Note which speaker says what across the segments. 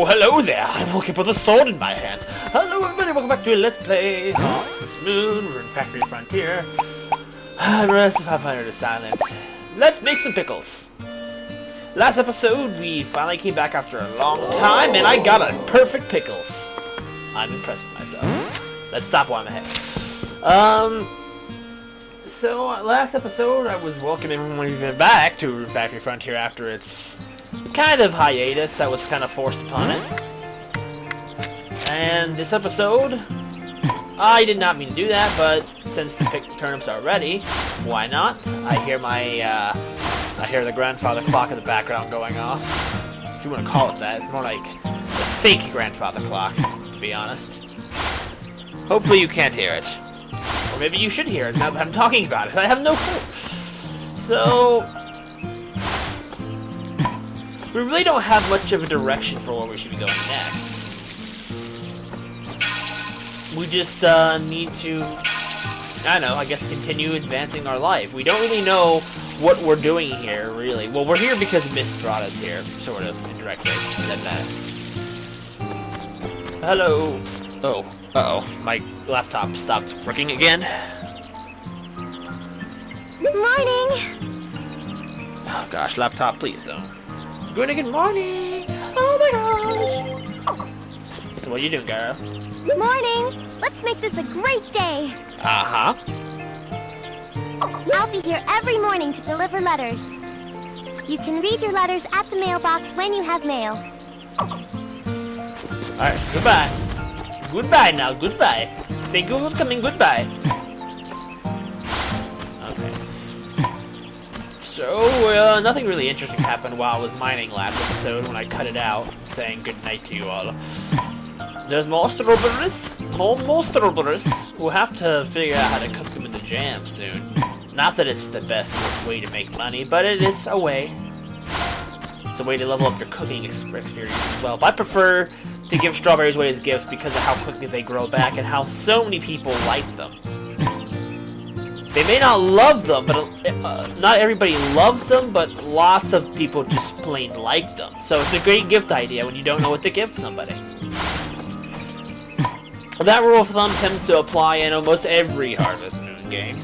Speaker 1: Oh, hello there! I'm looking with a sword in my hand. Hello everybody, welcome back to Let's Play on this moon. We're in Factory Frontier. The rest of Pathfinder is silent. Let's make some pickles. Last episode, we finally came back after a long time, and I got a perfect pickles. I'm impressed with myself. Let's stop while I'm ahead. So, last episode, I was welcoming everyone back to Factory Frontier after its kind of hiatus that was kind of forced upon it. And this episode, I did not mean to do that, but since the turnips are ready, why not? I hear the grandfather clock in the background going off. If you want to call it that, it's more like the fake grandfather clock, to be honest. Hopefully you can't hear it. Or maybe you should hear it now that I'm talking about it. I have no clue. So, we really don't have much of a direction for where we should be going next. We just need to, I don't know, I guess continue advancing our life. We don't really know what we're doing here, really. Well, we're here because Mist brought us here, sort of, indirectly. Hello. Oh, uh-oh. My laptop stopped working again.
Speaker 2: Good morning.
Speaker 1: Oh gosh, laptop, please don't. Good morning. Oh my gosh. So what are you doing, girl?
Speaker 2: Morning. Let's make this a great day.
Speaker 1: Uh-huh.
Speaker 2: I'll be here every morning to deliver letters. You can read your letters at the mailbox when you have mail.
Speaker 1: Alright, goodbye. Goodbye now, goodbye. Thank you for coming, goodbye. Okay. So, nothing really interesting happened while I was mining last episode when I cut it out, saying goodnight to you all. There's more strawberries. More strawberries. We'll have to figure out how to cook them in the jam soon. Not that it's the best way to make money, but it is a way. It's a way to level up your cooking experience as well. But I prefer to give strawberries away as gifts because of how quickly they grow back and how so many people like them. They may not love them, but not everybody loves them, but lots of people just plain like them. So it's a great gift idea when you don't know what to give somebody. That rule of thumb tends to apply in almost every Harvest Moon game.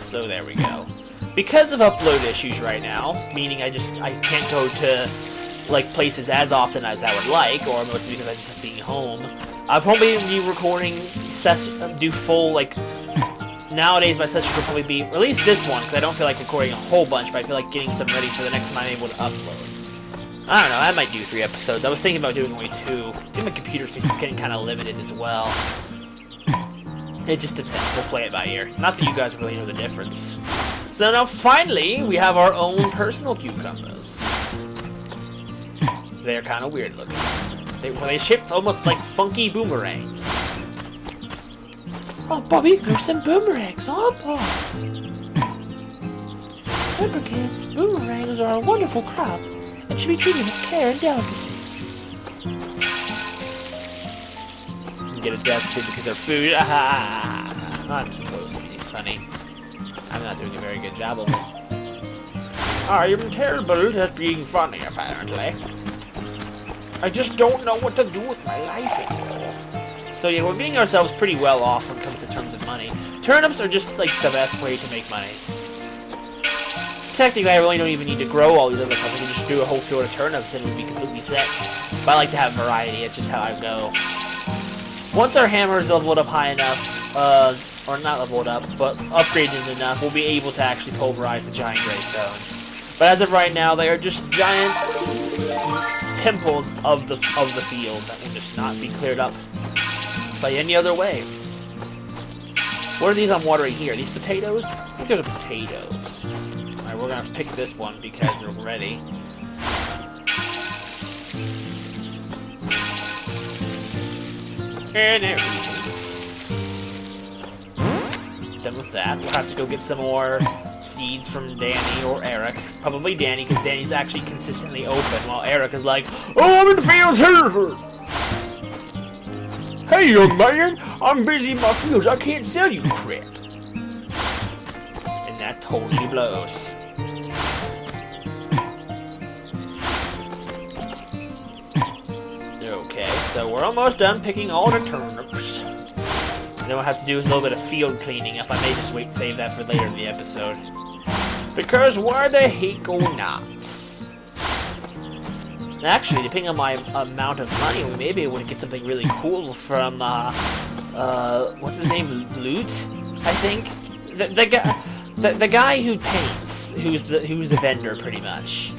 Speaker 1: So there we go. Because of upload issues right now, meaning I can't go to like places as often as I would like, or mostly because I just have being home. I'll probably be recording do full like nowadays my sessions will probably be at least this one because I don't feel like recording a whole bunch, but I feel like getting some ready for the next time I'm able to upload. I don't know, I might do 3 episodes. I was thinking about doing only 2. I think my computer space is getting kind of limited as well. It just depends. We'll play it by ear. Not that you guys really know the difference. So now finally, we have our own personal cucumbers. They're kind of weird looking. They shaped almost like funky boomerangs. Oh, Bobby grew some boomerangs. Oh, Bob. Remember, kids, boomerangs are a wonderful crop and should be treated with care and delicacy. You get a delicacy because they're food. I'm supposed to be funny. I'm not doing a very good job of it. I am terrible at being funny, apparently. I just don't know what to do with my life anymore. So yeah, we're getting ourselves pretty well off when it comes to terms of money. Turnips are just like the best way to make money. Technically, I really don't even need to grow all these other stuff. I can just do a whole field of turnips and it would be completely set. But I like to have variety. It's just how I go. Once our hammer is leveled up high enough, or not leveled up, but upgraded enough, we'll be able to actually pulverize the giant gray stones. But as of right now, they are just giant temples of the field that will just not be cleared up by any other way. What are these I'm watering here? These potatoes? I think those are potatoes. Alright, we're gonna pick this one because they're ready. And there we go. Done with that. We'll have to go get some more seeds from Danny or Eric. Probably Danny, because Danny's actually consistently open, while Eric is like, oh, I'm in the fields here! Hey, young man! I'm busy in my fields. I can't sell you crap. And that totally blows. So we're almost done picking all the turnips. And then we'll have to do a little bit of field cleaning up. I may just save that for later in the episode. Because why the heck or not? Actually, depending on my amount of money, we may be able to get something really cool from, what's his name? Loot, I think? The guy who paints, who's the vendor, pretty much.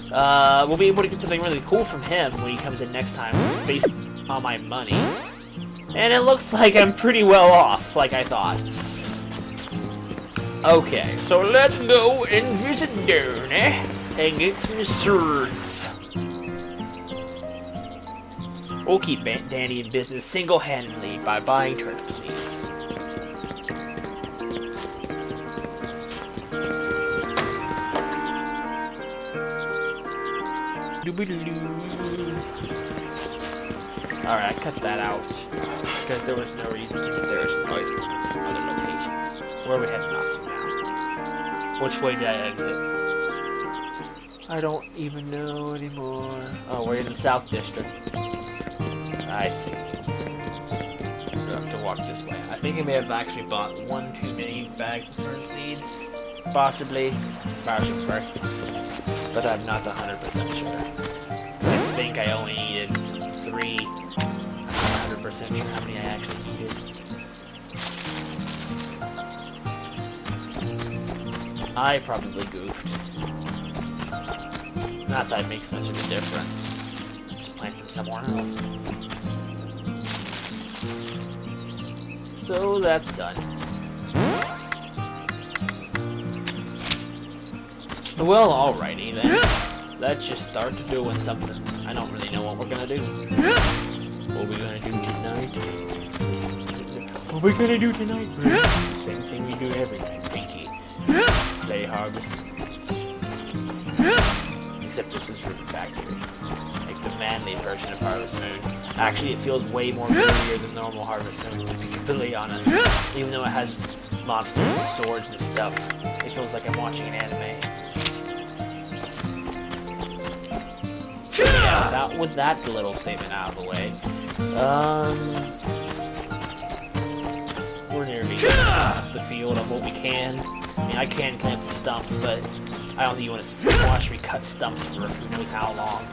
Speaker 1: We'll be able to get something really cool from him when he comes in next time, based on my money. And it looks like I'm pretty well off, like I thought. Okay, so let's go and visit Rune and get some swords. We'll keep Danny in business single-handedly by buying turnip seeds. Alright, I cut that out because there was no reason to make there noises from other locations. Where are we heading off to now? Which way did I exit? I don't even know anymore. Oh, we're in the South District. I see. We'll have to walk this way. I think I may have actually bought one too many bags of turnip seeds. Possibly. But I'm not 100% sure. I think I only needed 3. I'm not 100% sure how many I actually needed. I probably goofed. Not that it makes much of a difference. Just plant them somewhere else. So that's done. Well, alrighty then. Let's just start doing something. I don't really know what we're gonna do. What are we gonna do tonight? What are we gonna do tonight, bro? Same thing we do every night, Pinky. Play Harvest. Except this is Rune Factory. Like the manly version of Harvest Moon. Actually, it feels way more girlier than normal Harvest Moon, to be completely honest. Even though it has monsters and swords and stuff, it feels like I'm watching an anime. So yeah, with that little statement out of the way, we're nearly up the field of what we can. I mean, I can clamp the stumps, but I don't think you want to watch me cut stumps for who knows how long.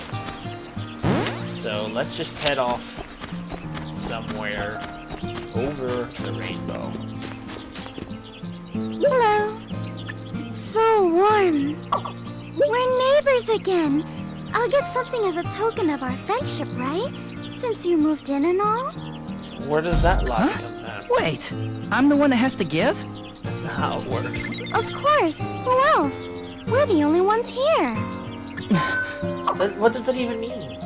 Speaker 1: So let's just head off somewhere over the rainbow.
Speaker 2: Hello. It's so warm. We're neighbors again. I'll get something as a token of our friendship, right? Since you moved in and all?
Speaker 1: So where does that logic come from?
Speaker 3: Wait, I'm the one that has to give?
Speaker 1: That's not how it works.
Speaker 2: Of course. Who else? We're the only ones here.
Speaker 1: What does that even mean?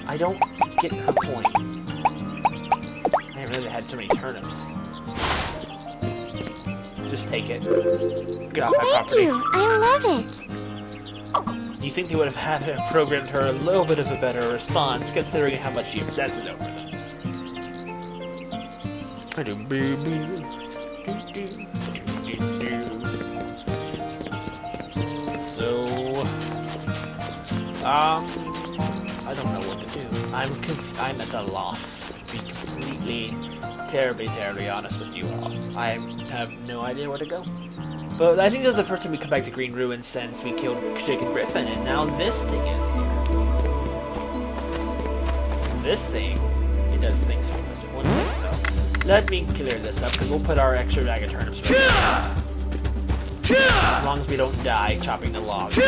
Speaker 1: I don't get her point. I didn't really had so many turnips. Just take it. Get off my property.
Speaker 2: Thank you. I love it.
Speaker 1: You think they would have had programmed her a little bit of a better response, considering how much she obsesses over them. So, I don't know what to do. I'm at a loss, to be completely, terribly honest with you all. I have no idea where to go. But I think this is the first time we come back to Green Ruins since we killed Chicken Griffin, and now this thing is here. This thing, it does things for us. One second though. Let me clear this up, because we'll put our extra bag of turnips right here. As long as we don't die chopping the log. Should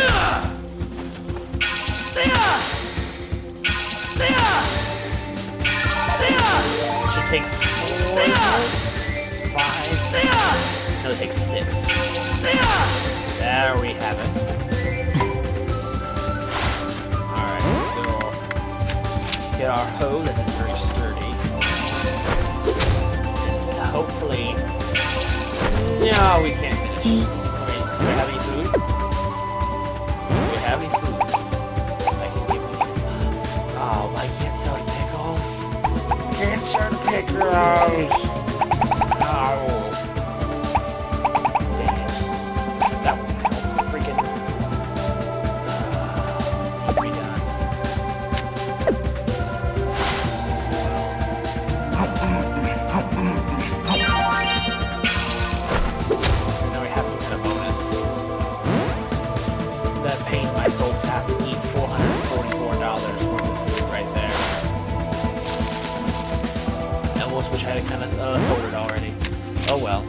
Speaker 1: take 4, 5. No, it takes 6. There we have it. Alright, so get our hoe that is very sturdy. Hopefully. No, we can't finish. Wait, do we have any food? Do we have any food? I can give you. Oh, I can't sell pickles. Can't sell pickles. No. I kind of sold it already. Oh well.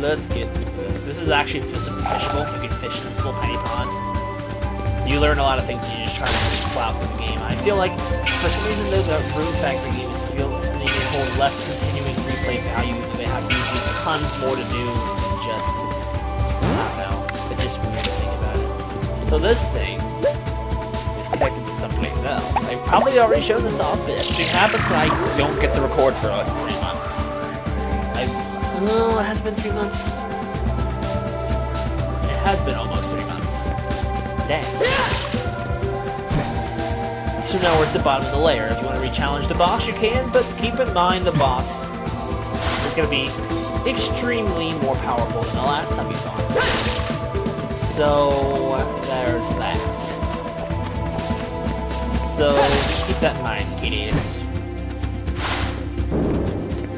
Speaker 1: Let's get to this. This is actually fishable. You can fish in this little tiny pond. You learn a lot of things when you just try to plow through the game. I feel like, for some reason, those Rune Factory games feel they hold less continuing replay value. They have usually tons more to do than just, I don't know. It's just weird to think about it. So this thing is connected to someplace else. I've probably already shown this off, but it happens when I don't get to record for like 3 months. Well, it has been 3 months. It has been almost 3 months. Dang. So now we're at the bottom of the layer. If you want to re-challenge the boss, you can, but keep in mind the boss is going to be extremely more powerful than the last time you fought. So, there's that. So, keep that in mind, kiddies.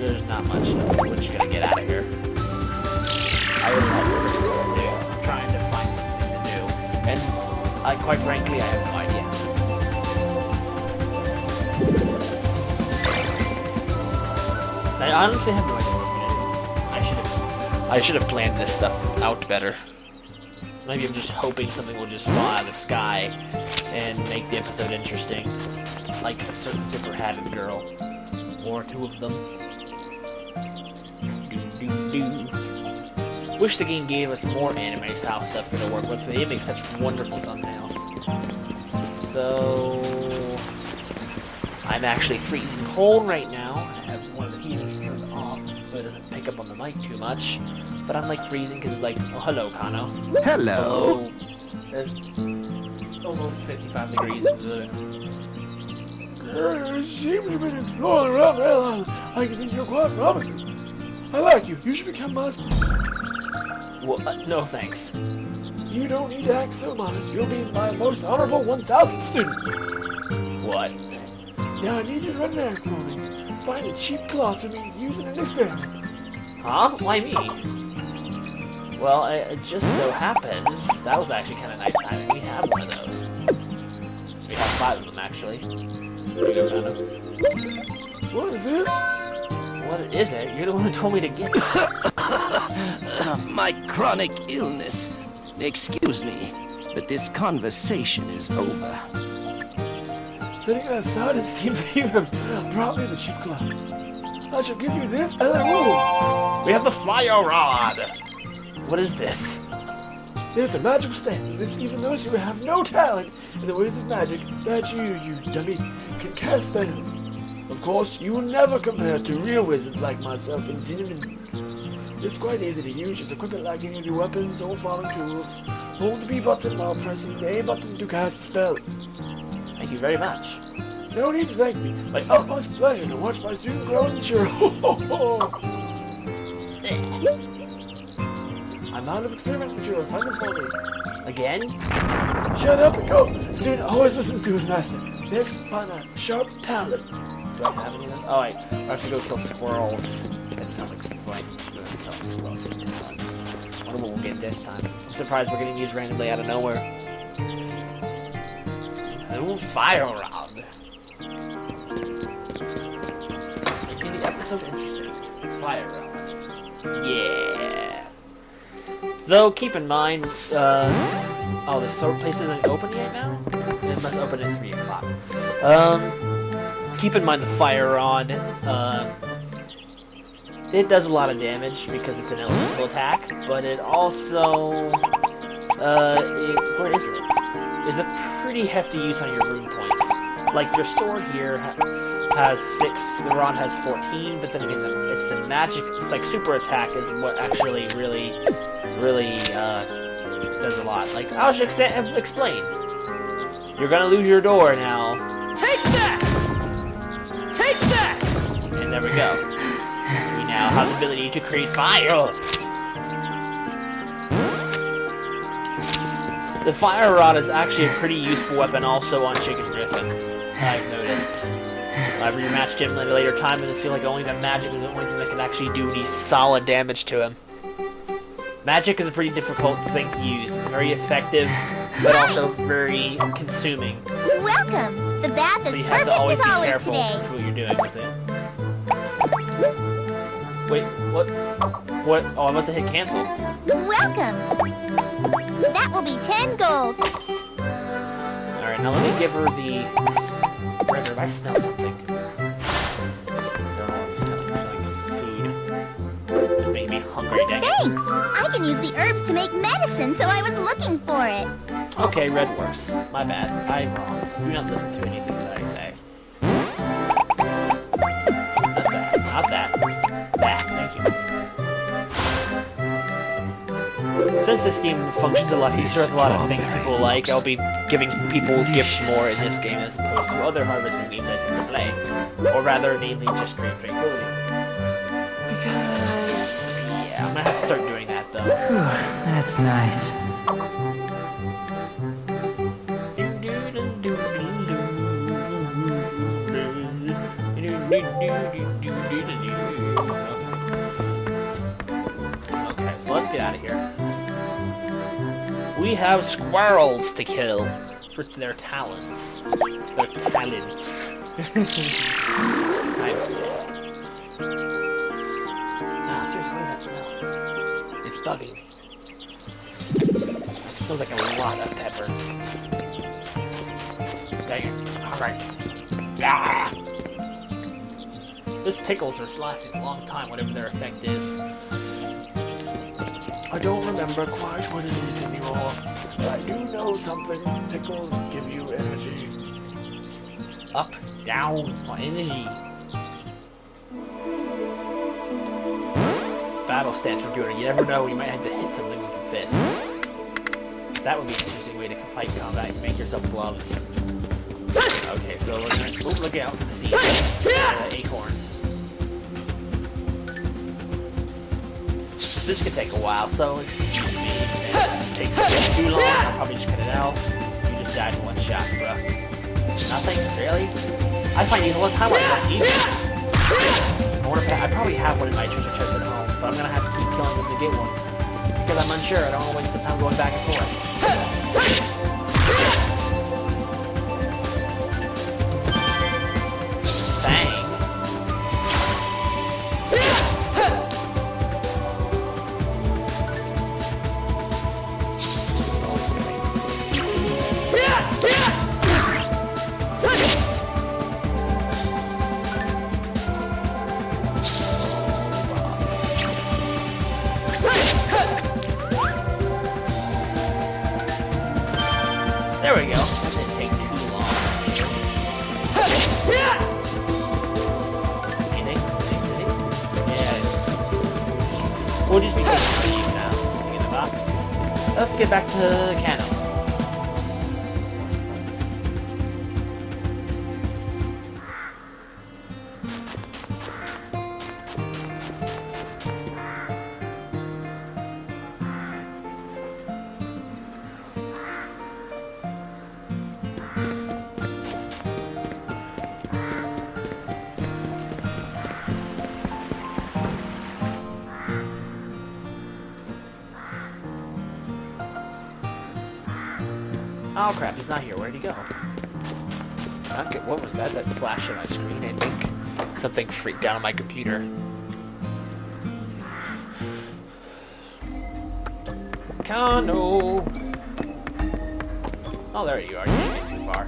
Speaker 1: There's not much else. We're just gonna get out of here. I really have nothing to do. I'm trying to find something to do. And, quite frankly, I have no idea. I honestly have no idea what I'm gonna do. I should have planned this stuff out better. Maybe I'm just hoping something will just fall out of the sky and make the episode interesting. Like a certain zipper-hatted girl. Or 2 of them. Wish the game gave us more anime-style stuff for to work with. They make such wonderful thumbnails. So... I'm actually freezing cold right now. I have one of the heaters turned off so it doesn't pick up on the mic too much. But I'm like freezing because it's like, oh, hello, Kanno.
Speaker 3: Hello.
Speaker 1: There's almost 55 degrees in the...
Speaker 4: You seem to have been exploring around Island. I can think you're quite promising. I like you. You should become my student.
Speaker 1: Well, no thanks.
Speaker 4: You don't need to act so modest. You'll be my most honorable 1,000th student.
Speaker 1: What?
Speaker 4: Now I need you to run an errand for me. Find a cheap cloth for me to use in an experiment.
Speaker 1: Huh? Why me? Well, it just so happens that was actually kind of nice timing. We have one of those. We have 5 of them, actually. There you go, Kanno.
Speaker 4: What is this?
Speaker 1: What is it? You're the one who told me to get it.
Speaker 3: My chronic illness. Excuse me, but this conversation is over.
Speaker 4: Sitting outside, it seems that you have brought me the cheap cloth. I shall give you this as a rule.
Speaker 1: We have the fire rod. What is this?
Speaker 4: It's a magical staff. This even those who have no talent in the ways of magic that you dummy, can cast spells. Of course, you will never compare to real wizards like myself in Cinnamon. It's quite easy to use. Just equip it like any of your weapons or farming tools. Hold the B button while pressing the A button to cast a spell.
Speaker 1: Thank you very much.
Speaker 4: No need to thank me. My utmost pleasure to watch my student grow and mature. I'm out of experiment material. Find them for me.
Speaker 1: Again?
Speaker 4: Shut up and go. Student always listens to his master. Next, find a sharp talent.
Speaker 1: Do I have any of them? Oh, wait. I have to go kill squirrels. That sounds like fun. We're gonna kill squirrels for talent. I wonder what we'll get this time. I'm surprised we're getting these randomly out of nowhere. Ooh, fire rod. Making the episode interesting. Fire rod. Yeah. Though, keep in mind, oh, the sword place isn't open yet now? It must open at 3 o'clock. Keep in mind the fire rod, it does a lot of damage because it's an elemental attack, but it also, where is it? Is a pretty hefty use on your rune points. Like, your sword here has 6, the rod has 14, but then again, it's the magic, it's like super attack is what actually really does a lot. Like, I'll just explain. You're gonna lose your door now.
Speaker 3: Take that! Take that!
Speaker 1: And there we go. We now have the ability to create fire. The fire rod is actually a pretty useful weapon also on Chicken Griffin, I've noticed. Whenever you matched him at a later time, and I feel like only that magic was the only thing that could actually do any solid damage to him. Magic is a pretty difficult thing to use. It's very effective, but also very consuming.
Speaker 2: Welcome. The bath
Speaker 1: So
Speaker 2: is
Speaker 1: you have
Speaker 2: perfect
Speaker 1: to always
Speaker 2: as
Speaker 1: be
Speaker 2: always
Speaker 1: careful
Speaker 2: today.
Speaker 1: with what you're doing with it. Wait, what? What? Oh, I must have hit cancel.
Speaker 2: Welcome. That will be 10 gold.
Speaker 1: Alright, now let me give her the... River, if I smell something. I don't know what I'm smelling. Like food. It's making me hungry, dang it.
Speaker 2: Thanks. I can use the herbs to make medicine, so I was looking for it.
Speaker 1: Okay, red works. My bad. I'm wrong. Do not listen to anything that I say. Not that. Not that. That. Thank you. Since this game functions a lot easier with a lot of things people like, I'll be giving people gifts more in this game as opposed to other Harvest Moon games I tend to play. Or rather, namely just straight tranquility. Because... yeah, I'm gonna have to start doing that, though.
Speaker 5: That's nice.
Speaker 1: Okay, so let's get out of here. We have squirrels to kill for their talents. Their talents. Seriously, what does that smell? It's bugging me. It smells like a lot of pepper. Dang it. Alright. Ah! Those pickles are lasting a long time, whatever their effect is.
Speaker 4: I don't remember quite what it is anymore, but I do know something. Pickles give you energy.
Speaker 1: Up, down, or energy. Battle stance are good. You never know, you might have to hit something with your fists. That would be an interesting way to fight combat. Make yourself gloves. Okay, so we're gonna... oh, look out for the seeds. Acorns. This could take a while, so excuse me. If it takes too long, I'll probably just cut it out. You just died in one shot, bruh. Nothing? Really? I find these all the time like that easy. I probably have one in my treasure chest at home, but I'm gonna have to keep killing them to get one. Because I'm unsure, I don't want to waste the time going back and forth. There we go. That didn't take too long. Anything? Yeah. We'll just be taking fishing now. In the box. Let's get back to Kanno. Oh crap, he's not here. Where'd he go? Okay, what was that? That flash on my screen, I think. Something freaked out on my computer. Kanno! Oh, there you are. You didn't get too far.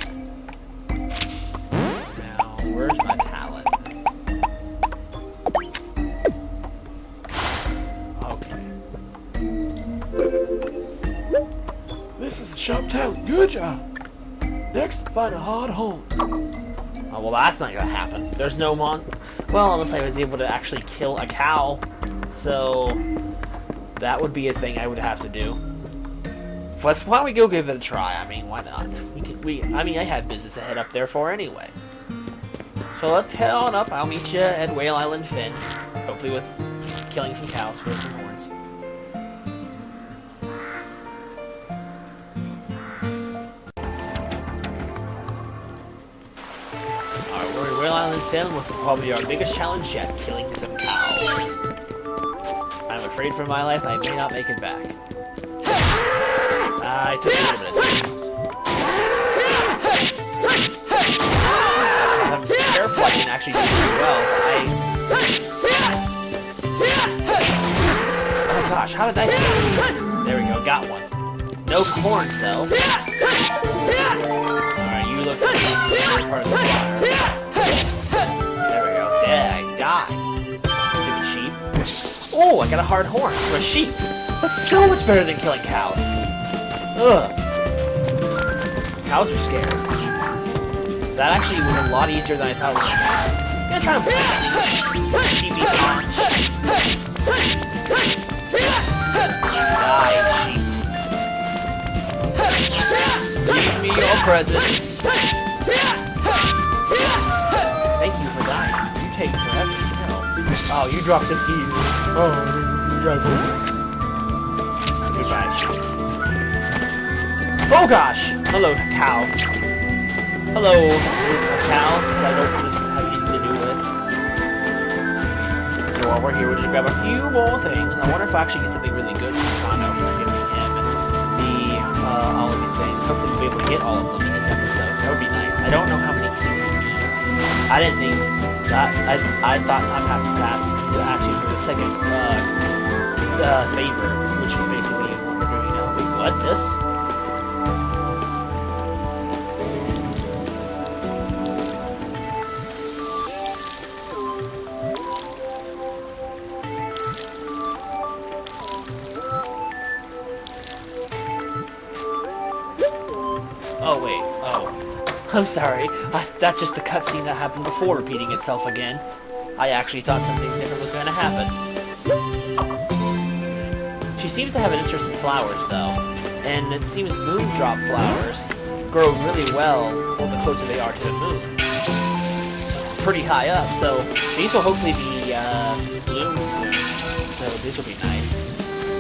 Speaker 1: Now, where's my talent?
Speaker 4: This is a sharp talent. Good job. Next, find a hard home.
Speaker 1: Oh, well, that's not gonna happen. There's no well, unless I was able to actually kill a cow. So, that would be a thing I would have to do. Why don't we go give it a try? I mean, why not? I mean, I have business to head up there for anyway. So let's head on up. I'll meet you at Whale Island Finn. Hopefully with killing some cows for some horns. Whale Island Finn was probably our biggest challenge yet, killing some cows. I'm afraid for my life I may not make it back. I took a little bit of time. If I'm careful, I can actually do pretty well. gosh, how did that get? There we go, got one. No horns, though. Alright, you look like you're part of the slaughter. There we go. Dead, I died. Stupid sheep. Oh, I got a hard horn for a sheep. That's so much better than killing cows. Ugh. Cows are scared. That actually was a lot easier than I thought it was going to be. I'm gonna try and plant these sheepy punch. Die, sheep. Give me your presents. Thank you for dying. You take forever to kill. Oh, you dropped the teeth. Oh, you dropped it. Goodbye, sheep. Oh gosh! Hello, cow. Hello, cows. I don't want to have anything to do with. So while we're here, we'll just grab a few more things. I wonder if I actually get something really good from Kanno for giving him all of these things. Hopefully we'll be able to get all of them in this episode. That would be nice. I don't know how many things he needs. I didn't think that. I thought time has to pass actually for the second favor, which is basically what we're doing now. Wait, what? This? Oh, wait. Oh. I'm sorry. That's just the cutscene that happened before repeating itself again. I actually thought something different was going to happen. She seems to have an interest in flowers, though. And it seems moondrop flowers grow really well the closer they are to the moon. So, pretty high up, so these will hopefully be bloomed soon. So these will be nice.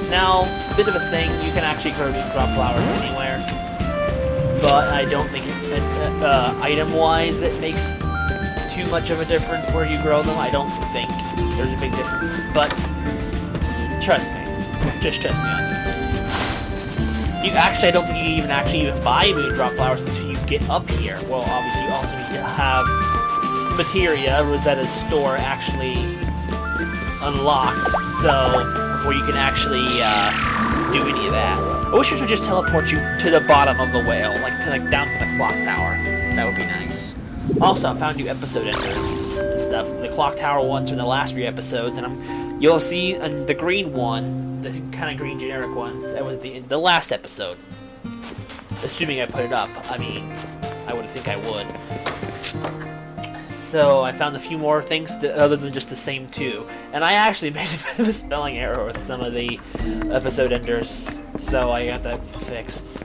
Speaker 1: Now, a bit of a thing, you can actually grow moondrop flowers anywhere. But I don't think, item-wise, it makes too much of a difference where you grow them. I don't think there's a big difference. But, trust me. Just trust me on this. I don't think you can even buy moondrop flowers until you get up here. Well, obviously, you also need to have materia, Rosetta's store, actually unlocked. So, before you can actually, do any of that. I wish it would just teleport you to the bottom of the whale, down to the clock tower. That would be nice. Also, I found new episode enders and stuff. The clock tower ones are the last 3 episodes, and you'll see the green one, the kind of green generic one, that was the last episode. Assuming I put it up. I mean, I would think I would. So I found a few more things other than just the same 2. And I actually made a bit of a spelling error with some of the episode enders. So I got that fixed.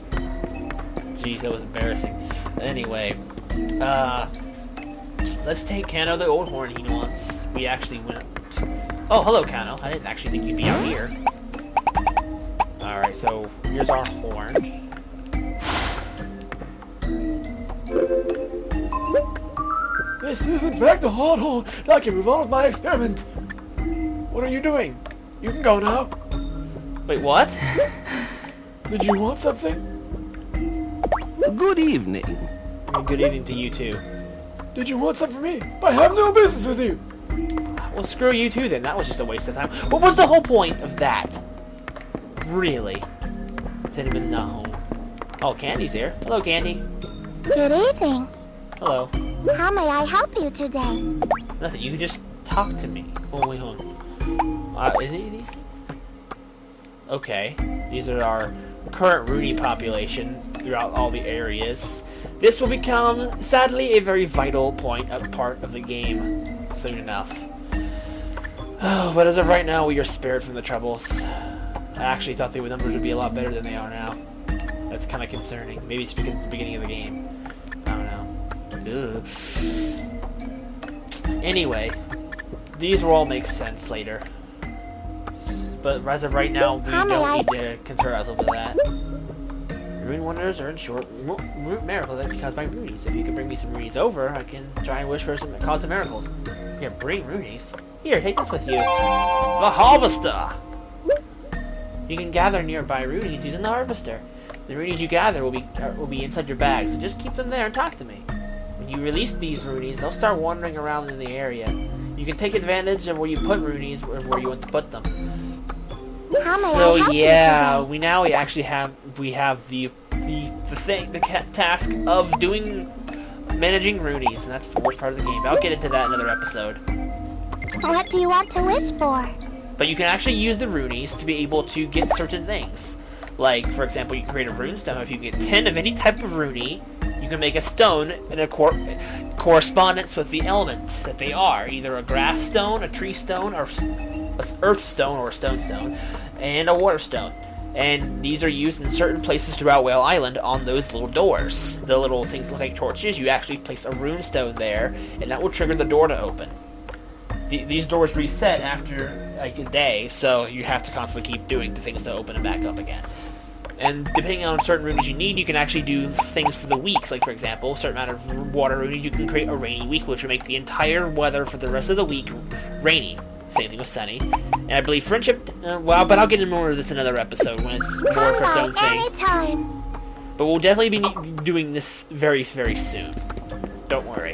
Speaker 1: Jeez, that was embarrassing. Anyway, let's take Kanno the old horn he wants. We actually went... Oh, hello, Kanno. I didn't actually think you'd be out here. Alright, so here's our horn.
Speaker 4: This is in fact a hard horn. I can move on with my experiment. What are you doing? You can go now.
Speaker 1: Wait, what?
Speaker 4: Did you want something?
Speaker 3: Good evening.
Speaker 1: Good evening to you, too.
Speaker 4: Did you want something from me? I have no business with you.
Speaker 1: Well, screw you, too, then. That was just a waste of time. What was the whole point of that? Really? Cinnamon's not home. Oh, Candy's here. Hello, Candy.
Speaker 2: Good evening.
Speaker 1: Hello.
Speaker 2: How may I help you today?
Speaker 1: Nothing. You can just talk to me. Oh, wait, hold on. Is any of these things? Okay. These are our current Rune population throughout all the areas. This will become, sadly, a very vital part of the game soon enough. Oh, but as of right now, we are spared from the troubles. I actually thought the numbers would be a lot better than they are now. That's kind of concerning. Maybe it's because it's the beginning of the game. I don't know. Ugh. Anyway, these will all make sense later. But as of right now, we don't need to concern ourselves with that. Rune wonders are in short root miracle that can cause by runies. If you can bring me some runies over, I can try and wish for some cause some miracles. Here, bring runies. Here, take this with you. The harvester. You can gather nearby runies using the harvester. The runies you gather will be inside your bag, so just keep them there and talk to me. When you release these runies, they'll start wandering around in the area. You can take advantage of where you put runies or where you want to put them.
Speaker 2: How may I
Speaker 1: So
Speaker 2: help
Speaker 1: yeah,
Speaker 2: you today?
Speaker 1: we actually have the task of managing runies, and that's the worst part of the game. But I'll get into that in another episode.
Speaker 2: What do you want to wish for?
Speaker 1: But you can actually use the runies to be able to get certain things. Like, for example, you can create a rune stone. If you get 10 of any type of runie, you can make a stone in a correspondence with the element that they are. Either a grass stone, a tree stone, or an earth stone, or a stone, and a water stone. And these are used in certain places throughout Whale Island on those little doors. The little things that look like torches, you actually place a rune stone there, and that will trigger the door to open. These doors reset after like a day, so you have to constantly keep doing the things to open them back up again. And depending on certain runes you need, you can actually do things for the weeks. Like, for example, a certain amount of water runes, you can create a rainy week, which will make the entire weather for the rest of the week rainy. Same thing with sunny. And I believe friendship, well, but I'll get into more of this in another episode when it's more for its own thing.
Speaker 2: Anytime.
Speaker 1: But we'll definitely be doing this very, very soon. Don't worry.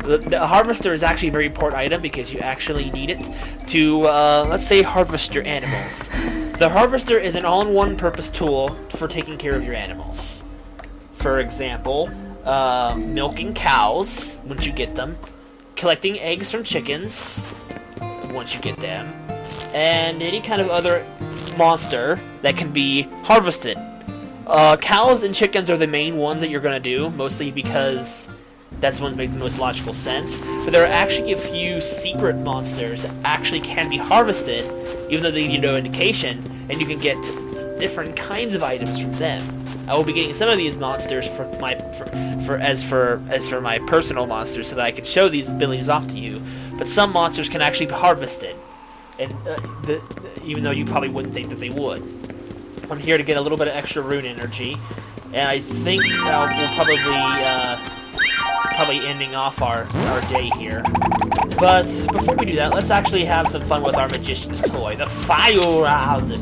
Speaker 1: The harvester is actually a very important item because you actually need it to, let's say, harvest your animals. The harvester is an all-in-one purpose tool for taking care of your animals. For example, milking cows once you get them, collecting eggs from chickens once you get them, and any kind of other monster that can be harvested. Cows and chickens are the main ones that you're going to do, mostly because that's the ones that make the most logical sense. But there are actually a few secret monsters that actually can be harvested, even though they give you no indication, and you can get different kinds of items from them. I will be getting some of these monsters for my personal monsters, so that I can show these abilities off to you. But some monsters can actually be harvested, and even though you probably wouldn't think that they would. I'm here to get a little bit of extra rune energy, and I think we'll probably ending off our day here. But before we do that, let's actually have some fun with our magician's toy, the fire round.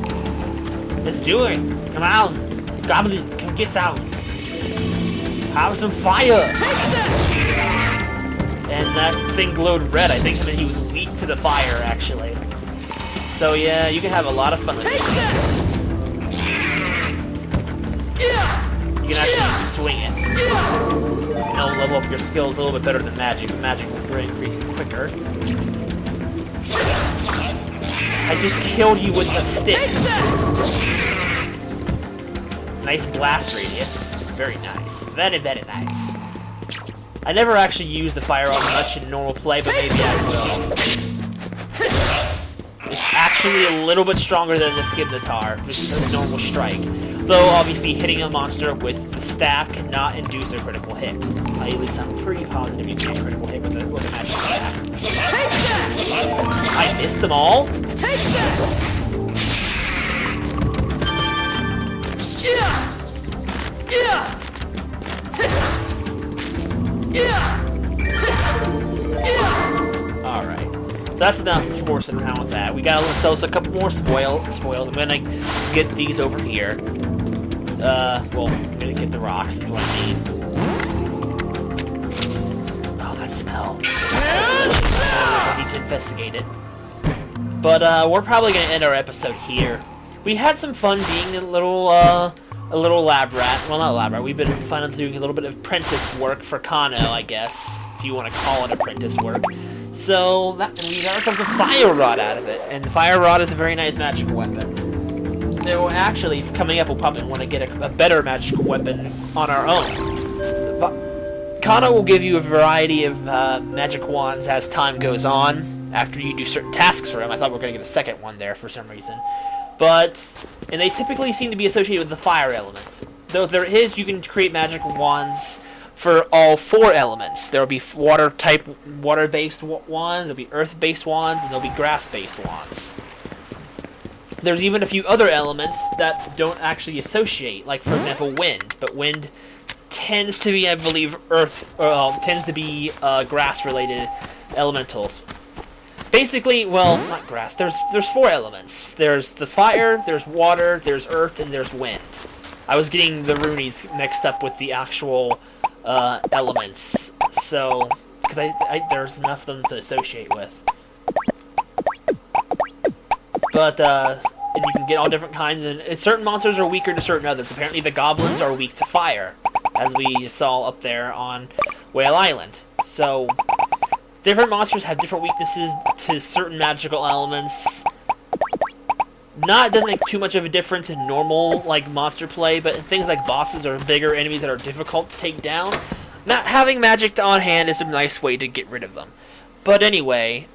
Speaker 1: Let's do it. Come on, Goblin, come get some. Have some fire. And that thing glowed red. I think that he was weak to the fire, actually. So yeah, you can have a lot of fun with it. You can actually swing it. And it'll level up your skills a little bit better than magic. Magic will increase it quicker. I just killed you with a stick. Nice blast radius. Very nice. Very, very nice. I never actually use the fire rod much in normal play, but maybe I will. It's actually a little bit stronger than the Skibnitar, which is a normal strike. Though, obviously, hitting a monster with the staff cannot induce a critical hit. At least I'm pretty positive you can get a critical hit with a magic staff. I missed them all? Alright. So that's enough horsing around with that. We got ourselves a couple more spoils. I'm gonna get these over here. Well, I'm gonna get the rocks, is what I mean. Oh, that smell. I need to investigate it. But, we're probably gonna end our episode here. We had some fun being a little lab rat. Well, not lab rat. We've been fun doing a little bit of apprentice work for Kanno, I guess, if you want to call it apprentice work. So, we got ourselves a fire rod out of it, and the fire rod is a very nice magical weapon. Now, actually, coming up, we'll probably want to get a better magical weapon on our own. Kanno will give you a variety of magic wands as time goes on, after you do certain tasks for him. I thought we were going to get a second one there for some reason. And they typically seem to be associated with the fire element. Though if there is, you can create magic wands for all 4 elements. There will be water-based wands, there'll be earth-based wands, and there'll be grass-based wands. There's even a few other elements that don't actually associate, like, for example, wind. But wind tends to be, I believe, grass-related elementals. Basically, well, not grass. There's 4 elements. There's the fire, there's water, there's earth, and there's wind. I was getting the runies mixed up with the actual elements, so because there's enough of them to associate with. But and you can and get all different kinds. And certain monsters are weaker to certain others. Apparently, the goblins are weak to fire, as we saw up there on Whale Island. So, different monsters have different weaknesses to certain magical elements. Doesn't make too much of a difference in normal, like, monster play, but in things like bosses or bigger enemies that are difficult to take down, not having magic on hand is a nice way to get rid of them. But anyway,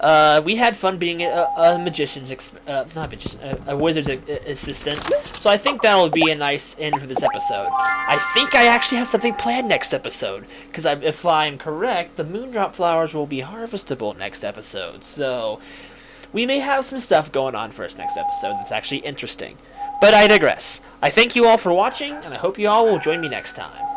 Speaker 1: we had fun being a magician's, a wizard's assistant, so I think that'll be a nice end for this episode. I think I actually have something planned next episode, because if I'm correct, the moondrop flowers will be harvestable next episode, so we may have some stuff going on for us next episode that's actually interesting. But I digress. I thank you all for watching, and I hope you all will join me next time.